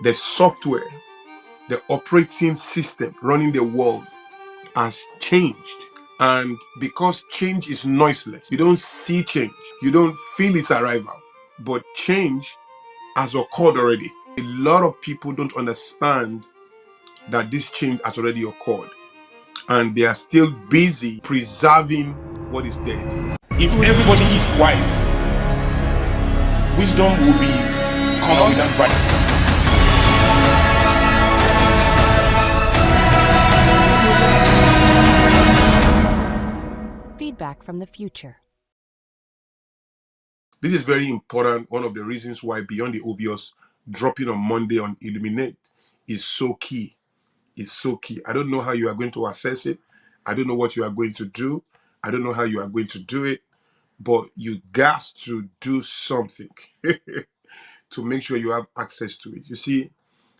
The software, the operating system running the world has changed. And because change is noiseless, you don't see change, you don't feel its arrival, but change has occurred already. A lot of people don't understand that this change has already occurred, and they are still busy preserving what is dead. If everybody is wise, wisdom will be common without value. Feedback from the future. This is very important. One of the reasons why Beyond the Obvious dropping on Monday on Illuminate is so key. It's so key. I don't know how you are going to assess it. I don't know what you are going to do. I don't know how you are going to do it, but you got to do something to make sure you have access to it. You see,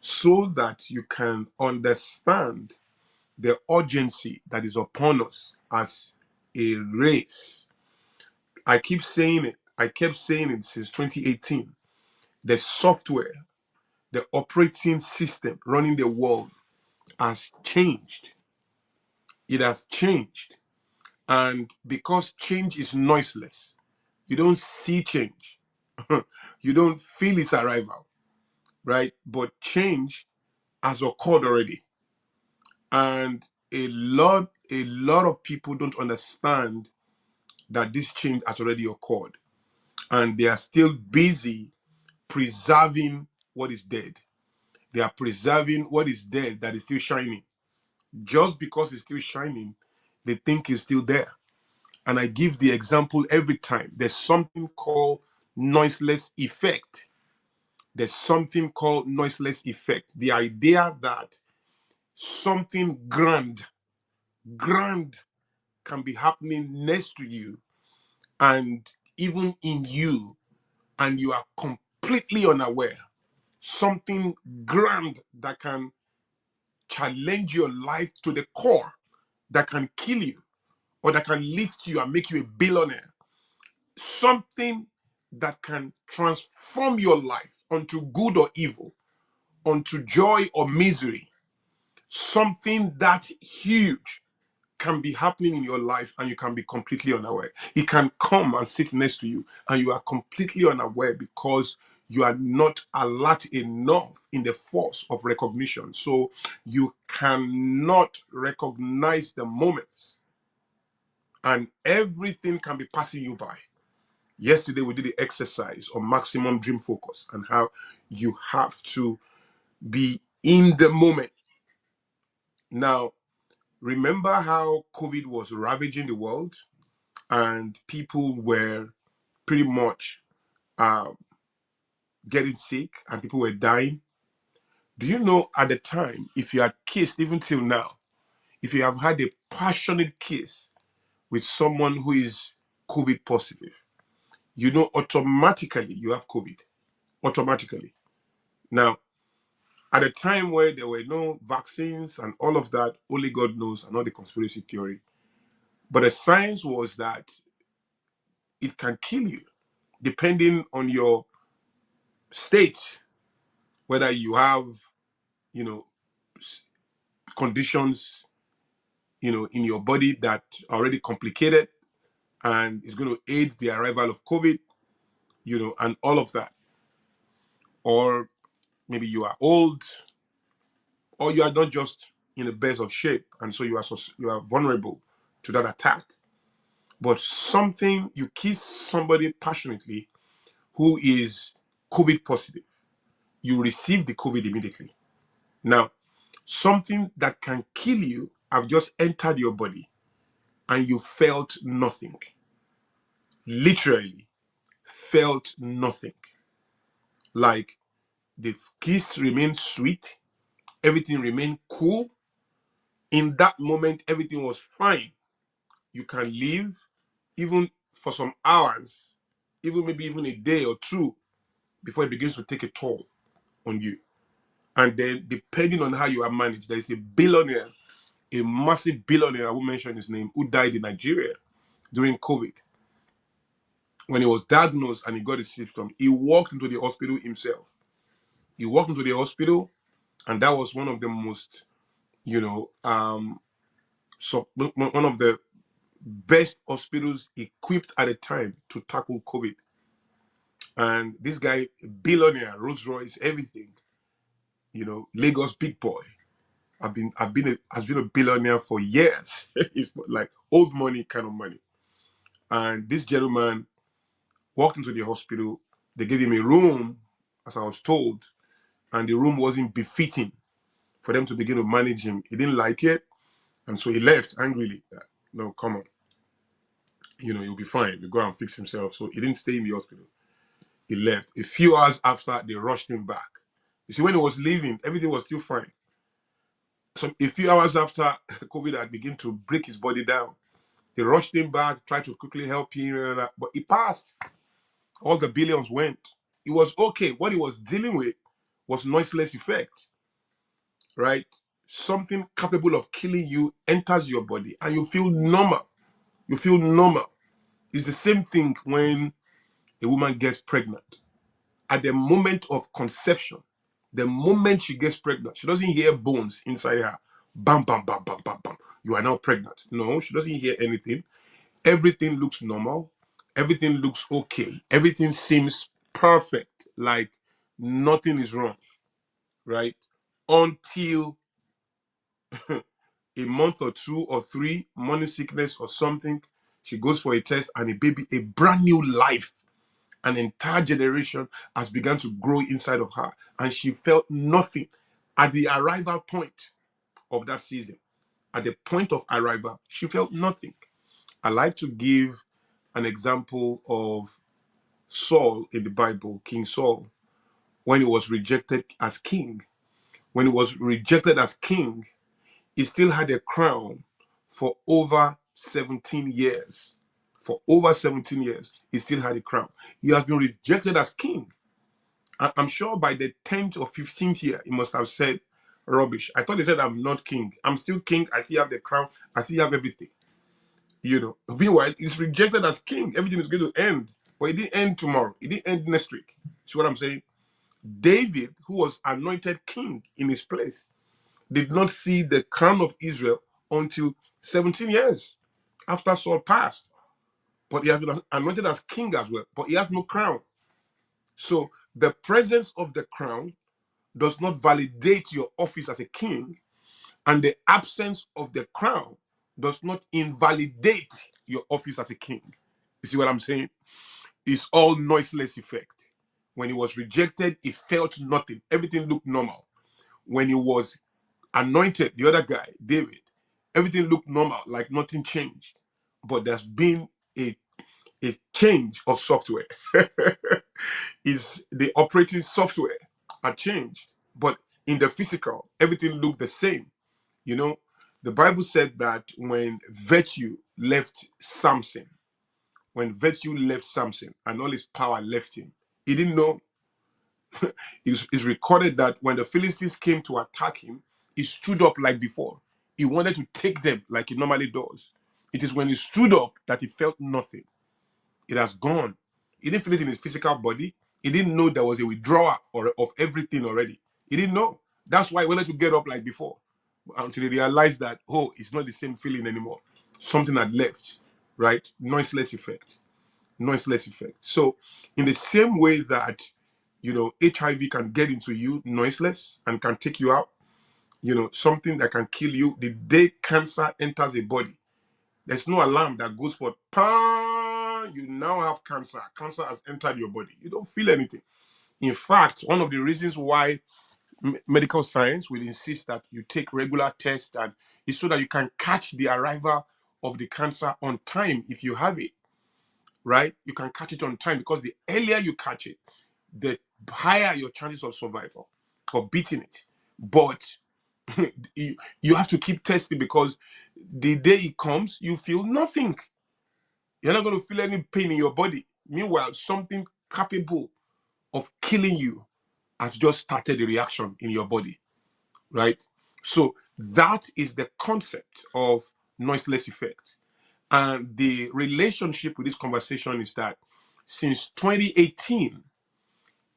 so that you can understand the urgency that is upon us as a race. I keep saying it. I kept saying it since 2018. The software, the operating system running the world has changed. It has changed. And because change is noiseless, you don't see change. You don't feel its arrival, right? But change has occurred already. And a lot of people don't understand that this change has already occurred. And they are still busy preserving what is dead. They are preserving what is dead that is still shining. Just because it's still shining, they think it's still there. And I give the example every time. There's something called noiseless effect. There's something called noiseless effect. The idea that something grand can be happening next to you and even in you, and you are completely unaware. Something grand that can challenge your life to the core, that can kill you, or that can lift you and make you a billionaire. Something that can transform your life onto good or evil, onto joy or misery. Something that huge can be happening in your life and you can be completely unaware. It can come and sit next to you and you are completely unaware because you are not alert enough in the force of recognition. So you cannot recognize the moments, and everything can be passing you by. Yesterday, we did the exercise on maximum dream focus and how you have to be in the moment. Now, remember how COVID was ravaging the world and people were pretty much uh, getting sick and people were dying? Do you know at the time, if you had kissed, even till now, if you have had a passionate kiss with someone who is COVID positive, you know automatically you have COVID. Automatically. Now, at a time where there were no vaccines and all of that, only God knows, and all the conspiracy theory. But the science was that it can kill you depending on your state, whether you have, you know, conditions, in your body that are already complicated and is going to aid the arrival of COVID, and all of that. Or maybe you are old, or you are not just in the best of shape, and so you are vulnerable to that attack. But something, you kiss somebody passionately who is COVID positive, you receive the COVID immediately. Now, something that can kill you have just entered your body and you felt nothing. Literally felt nothing. Like the kiss remained sweet, everything remained cool. In that moment, everything was fine. You can live even for some hours, even maybe even a day or two before it begins to take a toll on you. And then, depending on how you are managed, there is a billionaire, a massive billionaire, I won't mention his name, who died in Nigeria during COVID. When he was diagnosed and he got his symptom, he walked into the hospital himself. He walked into the hospital, and that was one of the most, so one of the best hospitals equipped at the time to tackle COVID. And this guy, billionaire, Rolls Royce, everything, Lagos big boy. Has been a billionaire for years. It's like old money kind of money. And this gentleman walked into the hospital. They gave him a room, as I was told, and the room wasn't befitting for them to begin to manage him. He didn't like it, and so he left angrily. No, come on. He'll be fine. He'll go and fix himself. So he didn't stay in the hospital. He left. A few hours after, they rushed him back. You see, when he was leaving, everything was still fine. So a few hours after COVID had begun to break his body down, they rushed him back, tried to quickly help him, but he passed. All the billions went. It was okay. What he was dealing with was noiseless effect, right? Something capable of killing you enters your body and you feel normal. You feel normal. It's the same thing when a woman gets pregnant. At the moment of conception, the moment she gets pregnant, she doesn't hear bones inside her. Bam, bam, bam, bam, bam, bam. You are now pregnant. No, she doesn't hear anything. Everything looks normal. Everything looks okay. Everything seems perfect. Like nothing is wrong, right? Until a month or two or three, morning sickness or something, she goes for a test and a brand new life, an entire generation has begun to grow inside of her. And she felt nothing at the arrival point of that season. At the point of arrival, she felt nothing. I like to give an example of Saul in the Bible, King Saul, when he was rejected as king. When he was rejected as king, he still had a crown for over 17 years. For over 17 years, he still had a crown. He has been rejected as king. I'm sure by the 10th or 15th year, he must have said, rubbish. I thought he said, I'm not king. I'm still king. I still have the crown. I still have everything. Meanwhile, he's rejected as king. Everything is going to end. But it didn't end tomorrow. It didn't end next week. See what I'm saying? David, who was anointed king in his place, did not see the crown of Israel until 17 years after Saul passed. But he has been anointed as king as well. But he has no crown. So the presence of the crown does not validate your office as a king, and the absence of the crown does not invalidate your office as a king. You see what I'm saying? It's all noiseless effect. When he was rejected, he felt nothing. Everything looked normal. When he was anointed, the other guy, David, everything looked normal, like nothing changed. But there's been a, a change of software. Is the operating software had changed. But in the physical, everything looked the same. You know, the Bible said that when virtue left Samson, and all his power left him, he didn't know. It's recorded that when the Philistines came to attack him, he stood up like before. He wanted to take them like he normally does. It is when he stood up that he felt nothing. It has gone. He didn't feel it in his physical body. He didn't know there was a withdrawal of everything already. He didn't know. That's why he wanted to get up like before. Until he realized that, oh, it's not the same feeling anymore. Something had left, right? Noiseless effect. Noiseless effect. So, in the same way that, HIV can get into you noiseless and can take you out, something that can kill you, the day cancer enters a body, there's no alarm that goes for, you now have cancer. Cancer has entered your body. You don't feel anything. In fact, one of the reasons why medical science will insist that you take regular tests and is so that you can catch the arrival of the cancer on time if you have it, right? You can catch it on time because the earlier you catch it, the higher your chances of survival, of beating it. But you have to keep testing because the day it comes, you feel nothing. You're not going to feel any pain in your body. Meanwhile, something capable of killing you has just started a reaction in your body, right? So that is the concept of noiseless effect. And the relationship with this conversation is that since 2018,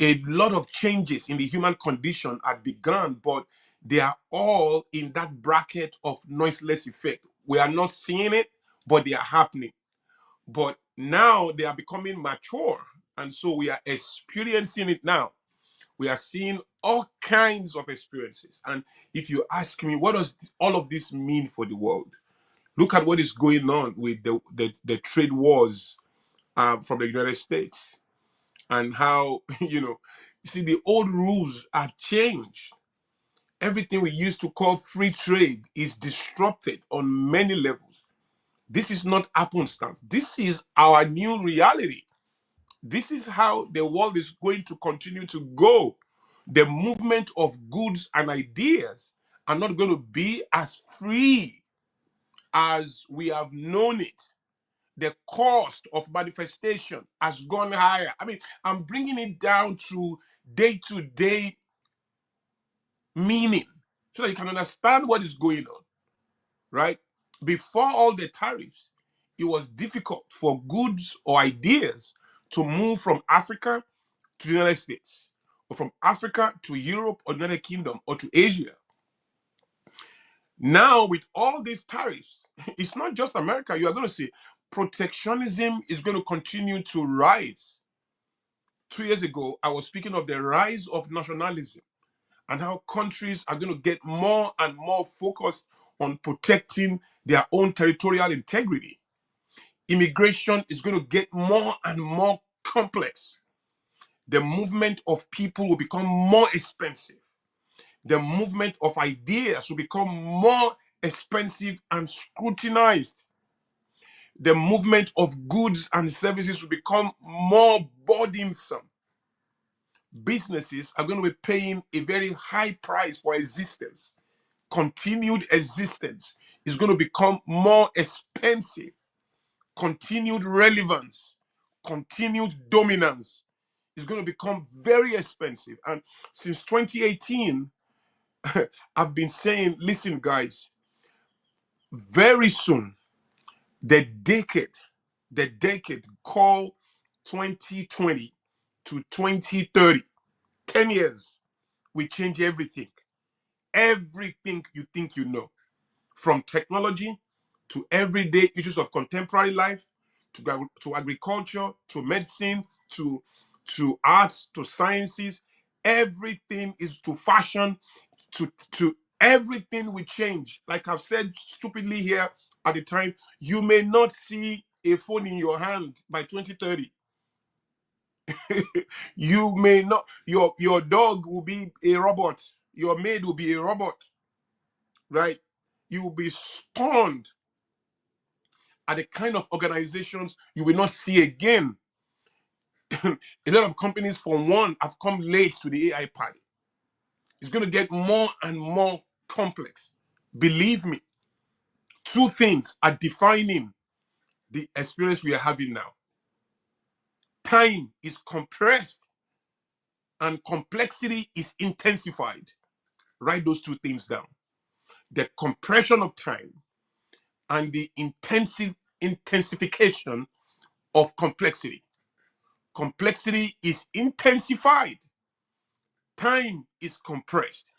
A lot of changes in the human condition had begun, but they are all in that bracket of noiseless effect. We are not seeing it, but they are happening. But now they are becoming mature, and so we are experiencing it now. We are seeing all kinds of experiences. And if you ask me, what does all of this mean for the world? Look at what is going on with the trade wars from the United States, and how, see, the old rules have changed. Everything we used to call free trade is disrupted on many levels. This is not happenstance. This is our new reality. This is how the world is going to continue to go. The movement of goods and ideas are not going to be as free as we have known it. The cost of manifestation has gone higher. I mean, I'm bringing it down to day to day meaning so that you can understand what is going on, right? Before all the tariffs, it was difficult for goods or ideas to move from Africa to the United States, or from Africa to Europe or the United Kingdom or to Asia. Now, with all these tariffs, it's not just America. You are going to see protectionism is going to continue to rise. 2 years ago, I was speaking of the rise of nationalism and how countries are going to get more and more focused on protecting their own territorial integrity. Immigration is going to get more and more complex. The movement of people will become more expensive. The movement of ideas will become more expensive and scrutinized. The movement of goods and services will become more burdensome. Businesses are going to be paying a very high price for existence. Continued existence is going to become more expensive. Continued relevance, continued dominance is going to become very expensive. And since 2018, I've been saying, listen, guys, very soon, the decade called 2020 to 2030, 10 years, will change everything. Everything you think you know, from technology to everyday issues of contemporary life, to agriculture, to medicine, to arts, to sciences. Everything is to fashion, to everything will change. Like I've said stupidly here at the time, you may not see a phone in your hand by 2030. You may not, your dog will be a robot, your maid will be a robot, right? You will be stunned at the kind of organizations you will not see again. A lot of companies, for one, have come late to the AI party. It's going to get more and more complex. Believe me, two things are defining the experience we are having now. Time is compressed and complexity is intensified. Write those two things down. The compression of time and the intensification of complexity. Complexity is intensified. Time is compressed.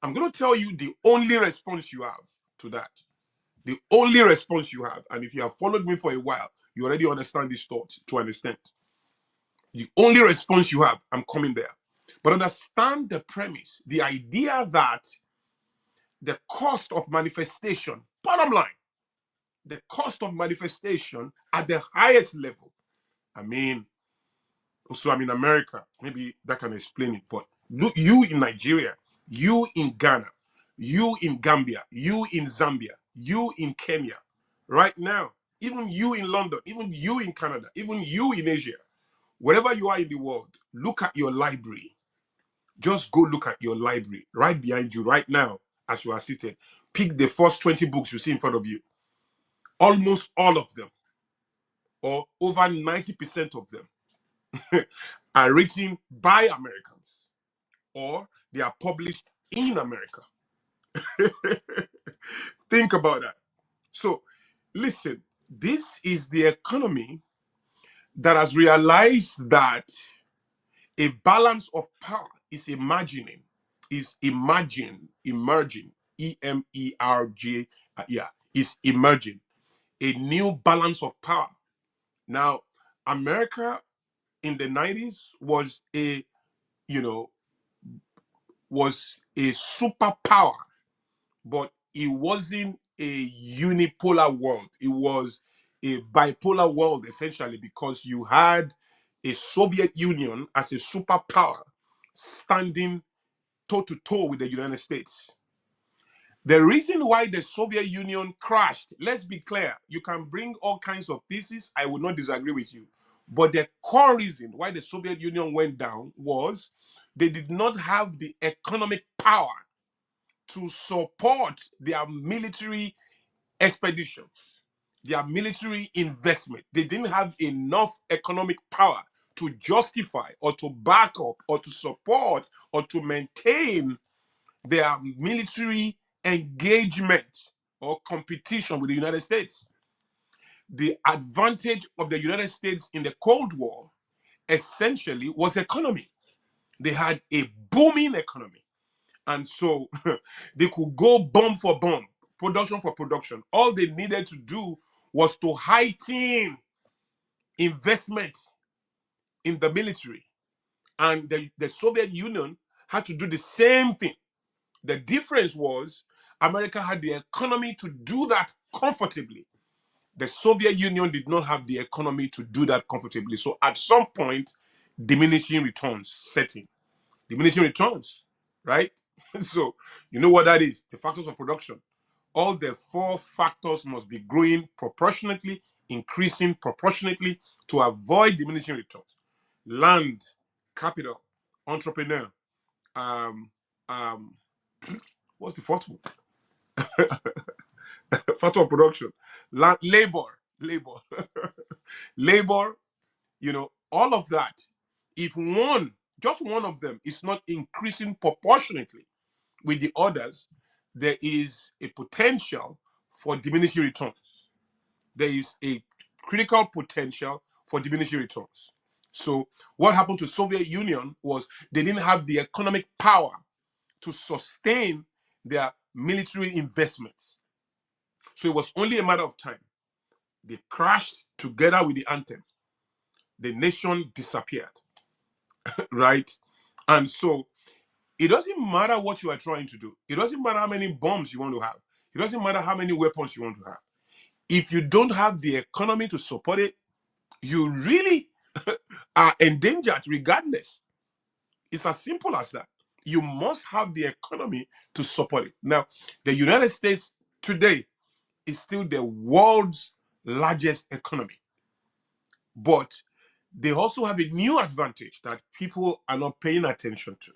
I'm going to tell you the only response you have to that. The only response you have, and if you have followed me for a while, you already understand this thought to an extent. The only response you have, I'm coming there. But understand the premise, the idea that the cost of manifestation, bottom line, the cost of manifestation at the highest level. I mean, also I'm in America. Maybe that can explain it. But look, you in Nigeria, you in Ghana, you in Gambia, you in Zambia, you in Kenya, right now, even you in London, even you in Canada, even you in Asia, wherever you are in the world, look at your library. Just go look at your library right behind you right now as you are seated. Pick the first 20 books you see in front of you. Almost all of them, or over 90% of them, are written by Americans or they are published in America. Think about that. So, listen, this is the economy that has realized that A balance of power is imagining, emerging, EMERG, yeah, is emerging. A new balance of power. Now, America in the 90s was you know, was a superpower, but it wasn't a unipolar world. It was a bipolar world, essentially, because you had a Soviet Union as a superpower standing toe to toe with the United States. The reason why the Soviet Union crashed, let's be clear, you can bring all kinds of theses, I would not disagree with you. But the core reason why the Soviet Union went down was they did not have the economic power to support their military expeditions, their military investment. They didn't have enough economic power to justify or to back up or to support or to maintain their military engagement or competition with the United States. The advantage of the United States in the Cold War essentially was economy. They had a booming economy. And so they could go bomb for bomb, production for production. All they needed to do was to heighten investment in the military. And the Soviet Union had to do the same thing. The difference was America had the economy to do that comfortably. The Soviet Union did not have the economy to do that comfortably. So at some point, diminishing returns set in. Diminishing returns, right? So you know what that is? The factors of production. All the four factors must be growing proportionately, increasing proportionately to avoid diminishing returns. Land, capital, entrepreneur, um, um, what's the fourth one? Factor of production, labor, labor. All of that. If just one of them, is not increasing proportionately with the others, there is a potential for diminishing returns. There is a critical potential for diminishing returns. So what happened to Soviet Union was they didn't have the economic power to sustain their military investments. So it was only a matter of time. They crashed together with the anthem. The nation disappeared, right? And so it doesn't matter what you are trying to do. It doesn't matter how many bombs you want to have. It doesn't matter how many weapons you want to have. If you don't have the economy to support it, you really are endangered regardless. It's as simple as that. You must have the economy to support it. Now, the United States today is still the world's largest economy. But they also have a new advantage that people are not paying attention to,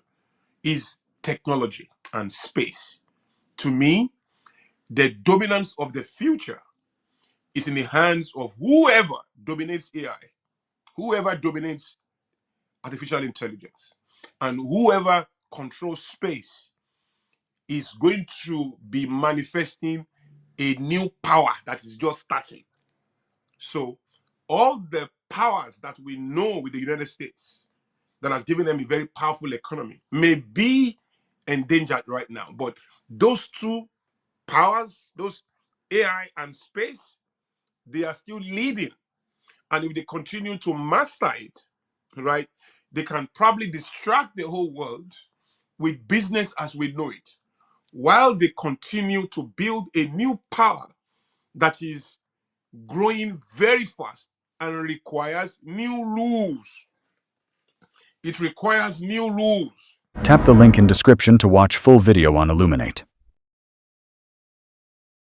is technology and space. To me, the dominance of the future is in the hands of whoever dominates AI, whoever dominates artificial intelligence, and whoever controls space is going to be manifesting a new power that is just starting. So all the powers that we know with the United States that has given them a very powerful economy may be endangered right now. But those two powers, those AI and space, they are still leading. And if they continue to master it, right, they can probably distract the whole world with business as we know it, while they continue to build a new power that is growing very fast and requires new rules. It requires new rules. Tap the link in description to watch full video on Illuminate.